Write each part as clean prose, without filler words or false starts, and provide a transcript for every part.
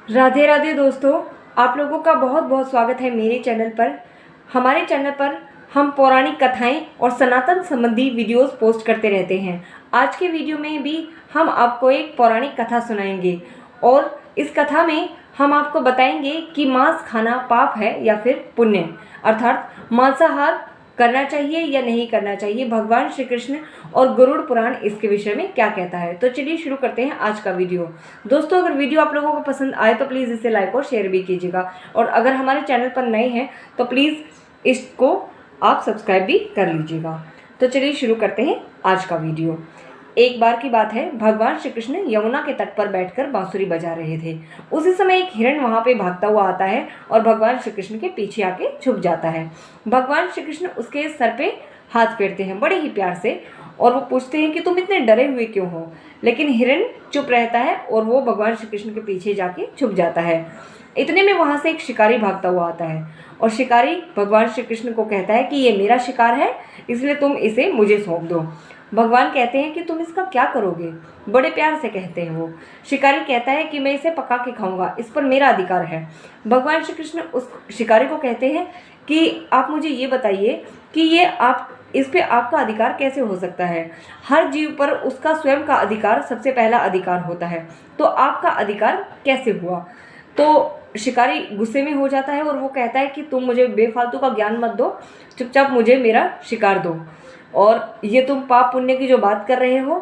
राधे राधे दोस्तों, आप लोगों का बहुत बहुत स्वागत है मेरे चैनल पर। हमारे चैनल पर हम पौराणिक कथाएं और सनातन संबंधी वीडियोस पोस्ट करते रहते हैं। आज के वीडियो में भी हम आपको एक पौराणिक कथा सुनाएंगे और इस कथा में हम आपको बताएंगे कि मांस खाना पाप है या फिर पुण्य, अर्थात मांसाहार करना चाहिए या नहीं करना चाहिए। भगवान श्री कृष्ण और गरुड़ पुराण इसके विषय में क्या कहता है। तो चलिए शुरू करते हैं आज का वीडियो। दोस्तों, अगर वीडियो आप लोगों को पसंद आए तो प्लीज़ इसे लाइक और शेयर भी कीजिएगा, और अगर हमारे चैनल पर नए हैं तो प्लीज़ इसको आप सब्सक्राइब भी कर लीजिएगा। तो चलिए शुरू करते हैं आज का वीडियो। एक बार की बात है, भगवान श्री कृष्ण यमुना के तट पर बैठकर बांसुरी बजा रहे थे। उसी समय एक हिरण वहां पे भागता हुआ आता है और भगवान श्री कृष्ण के पीछे आके छुप जाता है। भगवान श्री कृष्ण उसके सर पे हाथ फेरते हैं बड़े ही प्यार से, और वो पूछते हैं कि तुम इतने डरे हुए क्यों हो। लेकिन हिरण चुप रहता है और वो भगवान श्री कृष्ण के पीछे जाके छुप जाता है। इतने में वहां से एक शिकारी भागता हुआ आता है और शिकारी भगवान श्री कृष्ण को कहता है कि ये मेरा शिकार है, इसलिए तुम इसे मुझे सौंप दो। भगवान कहते हैं कि तुम इसका क्या करोगे, बड़े प्यार से कहते हैं वो। शिकारी कहता है कि मैं इसे पका के खाऊंगा, इस पर मेरा अधिकार है। भगवान श्री कृष्ण उस शिकारी को कहते हैं कि आप मुझे ये बताइए कि ये आप इस पे आपका अधिकार कैसे हो सकता है। हर जीव पर उसका स्वयं का अधिकार सबसे पहला अधिकार होता है, तो आपका अधिकार कैसे हुआ। तो शिकारी गुस्से में हो जाता है और वो कहता है कि तुम मुझे बेफालतू का ज्ञान मत दो, चुपचाप मुझे मेरा शिकार दो। और ये तुम पाप पुण्य की जो बात कर रहे हो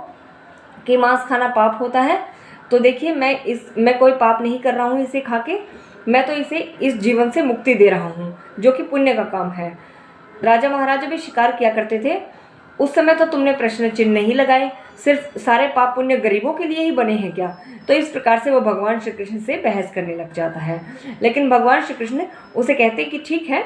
कि मांस खाना पाप होता है, तो देखिए मैं कोई पाप नहीं कर रहा हूँ इसे खा के। मैं तो इसे इस जीवन से मुक्ति दे रहा हूँ, जो कि पुण्य का काम है। राजा महाराजा भी शिकार किया करते थे, उस समय तो तुमने प्रश्न चिन्ह नहीं लगाए, सिर्फ सारे पाप पुण्य गरीबों के लिए ही बने हैं क्या। तो इस प्रकार से वो भगवान श्री कृष्ण से बहस करने लग जाता है। लेकिन भगवान श्री कृष्ण उसे कहते हैं कि ठीक है।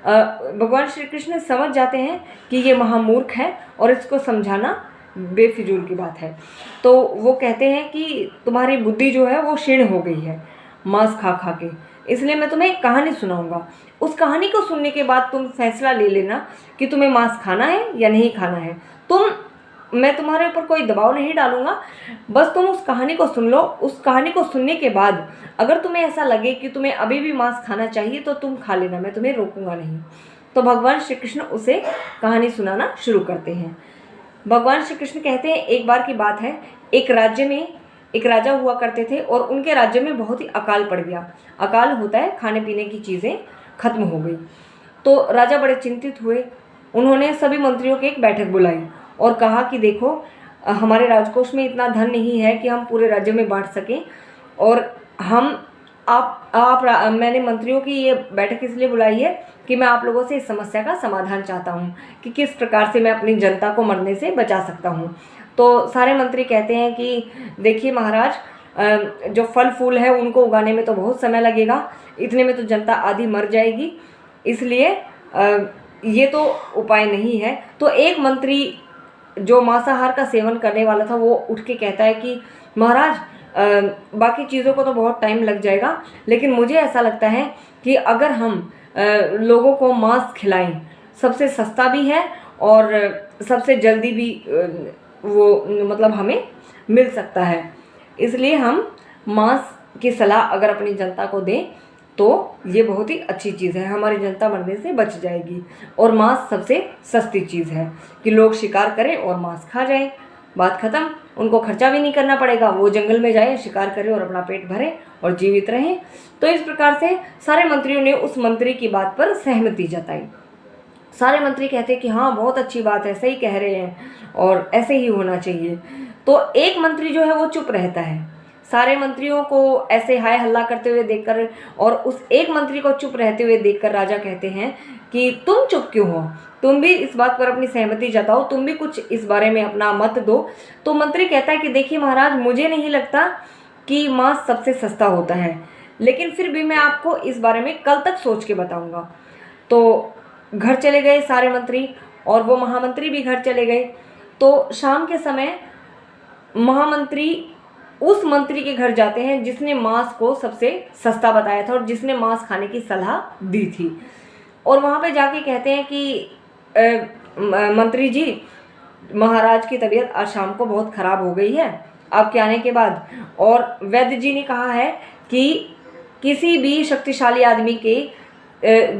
भगवान श्री कृष्ण समझ जाते हैं कि ये महामूर्ख है और इसको समझाना बेफिजूल की बात है। तो वो कहते हैं कि तुम्हारी बुद्धि जो है वो क्षीण हो गई है मांस खा खा के, इसलिए मैं तुम्हें एक कहानी सुनाऊंगा। उस कहानी को सुनने के बाद तुम फैसला ले लेना कि तुम्हें मांस खाना है या नहीं खाना है। मैं तुम्हारे ऊपर कोई दबाव नहीं डालूंगा, बस तुम उस कहानी को सुन लो। उस कहानी को सुनने के बाद अगर तुम्हें ऐसा लगे कि तुम्हें अभी भी मांस खाना चाहिए तो तुम खा लेना, मैं तुम्हें रोकूंगा नहीं। तो भगवान श्री कृष्ण उसे कहानी सुनाना शुरू करते हैं। भगवान श्री कृष्ण कहते हैं, एक बार की बात है, एक राज्य में एक राजा हुआ करते थे और उनके राज्य में बहुत ही अकाल पड़ गया। अकाल होता है खाने पीने की चीज़ें खत्म हो गई। तो राजा बड़े चिंतित हुए। उन्होंने सभी मंत्रियों की एक बैठक बुलाई और कहा कि देखो, हमारे राजकोष में इतना धन नहीं है कि हम पूरे राज्य में बांट सकें, और मैंने मंत्रियों की ये बैठक इसलिए बुलाई है कि मैं आप लोगों से इस समस्या का समाधान चाहता हूँ कि किस प्रकार से मैं अपनी जनता को मरने से बचा सकता हूँ। तो सारे मंत्री कहते हैं कि देखिए महाराज, जो फल फूल है उनको उगाने में तो बहुत समय लगेगा, इतने में तो जनता आधी मर जाएगी, इसलिए ये तो उपाय नहीं है। तो एक मंत्री जो मांसाहार का सेवन करने वाला था वो उठ के कहता है कि महाराज, बाकी चीज़ों को तो बहुत टाइम लग जाएगा, लेकिन मुझे ऐसा लगता है कि अगर हम लोगों को मांस खिलाएं, सबसे सस्ता भी है और सबसे जल्दी भी वो मतलब हमें मिल सकता है, इसलिए हम मांस की सलाह अगर अपनी जनता को दें तो ये बहुत ही अच्छी चीज़ है, हमारी जनता मरने से बच जाएगी। और मांस सबसे सस्ती चीज़ है कि लोग शिकार करें और मांस खा जाएं, बात ख़त्म। उनको खर्चा भी नहीं करना पड़ेगा, वो जंगल में जाए, शिकार करें और अपना पेट भरें और जीवित रहें। तो इस प्रकार से सारे मंत्रियों ने उस मंत्री की बात पर सहमति जताई। सारे मंत्री कहते हैं कि हाँ, बहुत अच्छी बात है, सही कह रहे हैं और ऐसे ही होना चाहिए। तो एक मंत्री जो है वो चुप रहता है। सारे मंत्रियों को ऐसे हाय हल्ला करते हुए देखकर और उस एक मंत्री को चुप रहते हुए देखकर राजा कहते हैं कि तुम चुप क्यों हो, तुम भी इस बात पर अपनी सहमति जताओ, तुम भी कुछ इस बारे में अपना मत दो। तो मंत्री कहता है कि देखिए महाराज, मुझे नहीं लगता कि मांस सबसे सस्ता होता है, लेकिन फिर भी मैं आपको इस बारे में कल तक सोच के बताऊंगा। तो घर चले गए सारे मंत्री और वो महामंत्री भी घर चले गए। तो शाम के समय महामंत्री उस मंत्री के घर जाते हैं जिसने मांस को सबसे सस्ता बताया था और जिसने मांस खाने की सलाह दी थी। और वहाँ पे जाके कहते हैं कि मंत्री जी, महाराज की तबीयत आज शाम को बहुत ख़राब हो गई है आपके आने के बाद, और वैद्य जी ने कहा है कि किसी भी शक्तिशाली आदमी के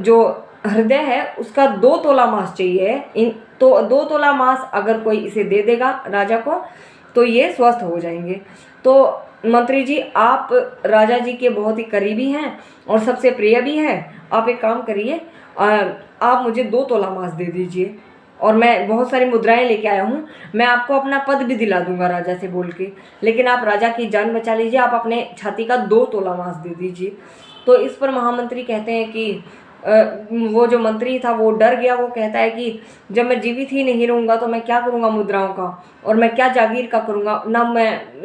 जो हृदय है उसका 2 तोला मांस चाहिए। इन तो 2 तोला मांस अगर कोई इसे दे देगा राजा को तो ये स्वस्थ हो जाएंगे। तो मंत्री जी, आप राजा जी के बहुत ही करीबी हैं और सबसे प्रिय भी हैं। आप एक काम करिए, आप मुझे 2 तोला मांस दे दीजिए और मैं बहुत सारी मुद्राएं लेके आया हूँ। मैं आपको अपना पद भी दिला दूंगा राजा से बोल के, लेकिन आप राजा की जान बचा लीजिए। आप अपने छाती का 2 तोला मांस दे दीजिए। तो इस पर महामंत्री कहते हैं कि वो जो मंत्री था वो डर गया। वो कहता है कि जब मैं जीवित ही नहीं रहूँगा तो मैं क्या करूँगा मुद्राओं का, और मैं क्या जागीर का करूँगा ना।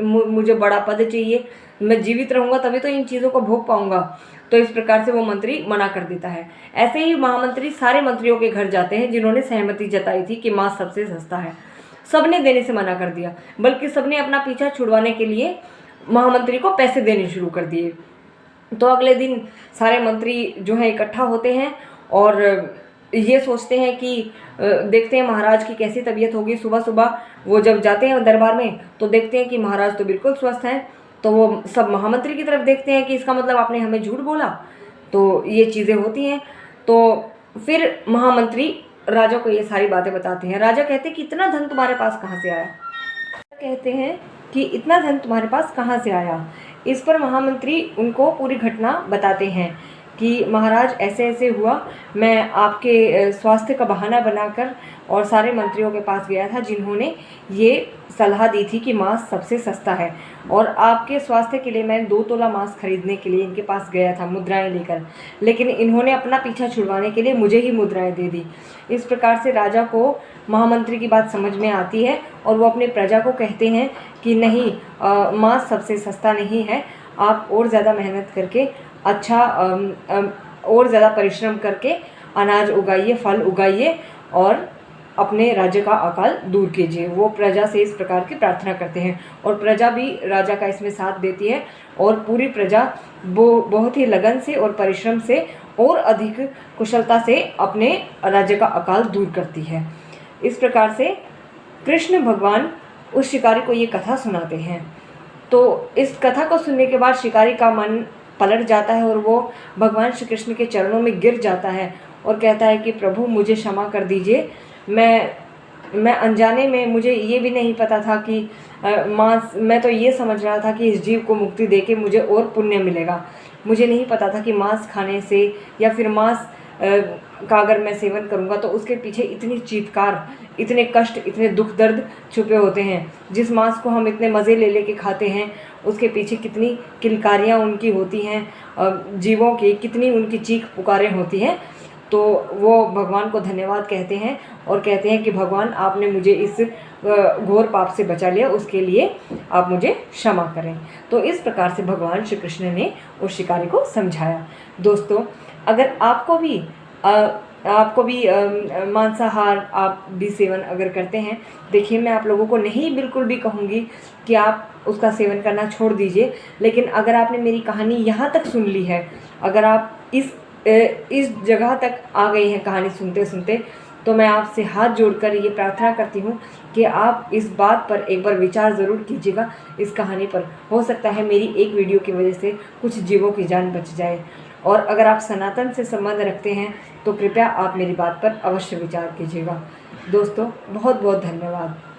मुझे बड़ा पद चाहिए, मैं जीवित रहूँगा तभी तो इन चीज़ों को भोग पाऊँगा। तो इस प्रकार से वो मंत्री मना कर देता है। ऐसे ही महामंत्री सारे मंत्रियों के घर जाते हैं जिन्होंने सहमति जताई थी कि मांस सबसे सस्ता है। सबने देने से मना कर दिया, बल्कि सबने अपना पीछा छुड़वाने के लिए महामंत्री को पैसे देने शुरू कर दिए। तो अगले दिन सारे मंत्री जो है इकट्ठा होते हैं और ये सोचते हैं कि देखते हैं महाराज की कैसी तबीयत होगी। सुबह सुबह वो जब जाते हैं दरबार में तो देखते हैं कि महाराज तो बिल्कुल स्वस्थ हैं। तो वो सब महामंत्री की तरफ देखते हैं कि इसका मतलब आपने हमें झूठ बोला। तो ये चीज़ें होती हैं। तो फिर महामंत्री राजा को ये सारी बातें बताते हैं। राजा कहते हैं कि इतना धन तुम्हारे पास कहाँ से आया। कहते हैं कि इतना धन तुम्हारे पास कहाँ से आया। इस पर महामंत्री उनको पूरी घटना बताते हैं कि महाराज ऐसे ऐसे हुआ। मैं आपके स्वास्थ्य का बहाना बनाकर और सारे मंत्रियों के पास गया था जिन्होंने ये सलाह दी थी कि मांस सबसे सस्ता है, और आपके स्वास्थ्य के लिए मैं 2 तोला मांस खरीदने के लिए इनके पास गया था मुद्राएं लेकर, लेकिन इन्होंने अपना पीछा छुड़वाने के लिए मुझे ही मुद्राएं दे दी। इस प्रकार से राजा को महामंत्री की बात समझ में आती है और वो अपने प्रजा को कहते हैं कि नहीं, मांस सबसे सस्ता नहीं है। आप और ज़्यादा मेहनत करके अच्छा और ज़्यादा परिश्रम करके अनाज उगाइए, फल उगाइए और अपने राज्य का अकाल दूर कीजिए। वो प्रजा से इस प्रकार की प्रार्थना करते हैं और प्रजा भी राजा का इसमें साथ देती है और पूरी प्रजा वो बहुत ही लगन से और परिश्रम से और अधिक कुशलता से अपने राज्य का अकाल दूर करती है। इस प्रकार से कृष्ण भगवान उस शिकारी को ये कथा सुनाते हैं। तो इस कथा को सुनने के बाद शिकारी का मन पलट जाता है और वो भगवान श्री कृष्ण के चरणों में गिर जाता है और कहता है कि प्रभु मुझे क्षमा कर दीजिए। मैं अनजाने में, मुझे ये भी नहीं पता था कि मांस, मैं तो ये समझ रहा था कि इस जीव को मुक्ति देके मुझे और पुण्य मिलेगा। मुझे नहीं पता था कि मांस खाने से या फिर मांस का अगर मैं सेवन करूंगा तो उसके पीछे इतनी चीत्कार, इतने कष्ट, इतने दुख दर्द छुपे होते हैं। जिस मांस को हम इतने मज़े ले लेके खाते हैं उसके पीछे कितनी किलकारियाँ उनकी होती हैं, जीवों की कितनी उनकी चीख पुकारें होती हैं। तो वो भगवान को धन्यवाद कहते हैं और कहते हैं कि भगवान आपने मुझे इस घोर पाप से बचा लिया, उसके लिए आप मुझे क्षमा करें। तो इस प्रकार से भगवान श्री कृष्ण ने उस शिकारी को समझाया। दोस्तों, अगर आपको भी मांसाहार आप भी सेवन अगर करते हैं, देखिए मैं आप लोगों को नहीं बिल्कुल भी कहूँगी कि आप उसका सेवन करना छोड़ दीजिए, लेकिन अगर आपने मेरी कहानी यहाँ तक सुन ली है, अगर आप इस जगह तक आ गई हैं कहानी सुनते सुनते, तो मैं आपसे हाथ जोड़कर ये प्रार्थना करती हूँ कि आप इस बात पर एक बार विचार ज़रूर कीजिएगा। इस कहानी पर हो सकता है मेरी एक वीडियो की वजह से कुछ जीवों की जान बच जाए। और अगर आप सनातन से संबंध रखते हैं तो कृपया आप मेरी बात पर अवश्य विचार कीजिएगा। दोस्तों, बहुत बहुत धन्यवाद।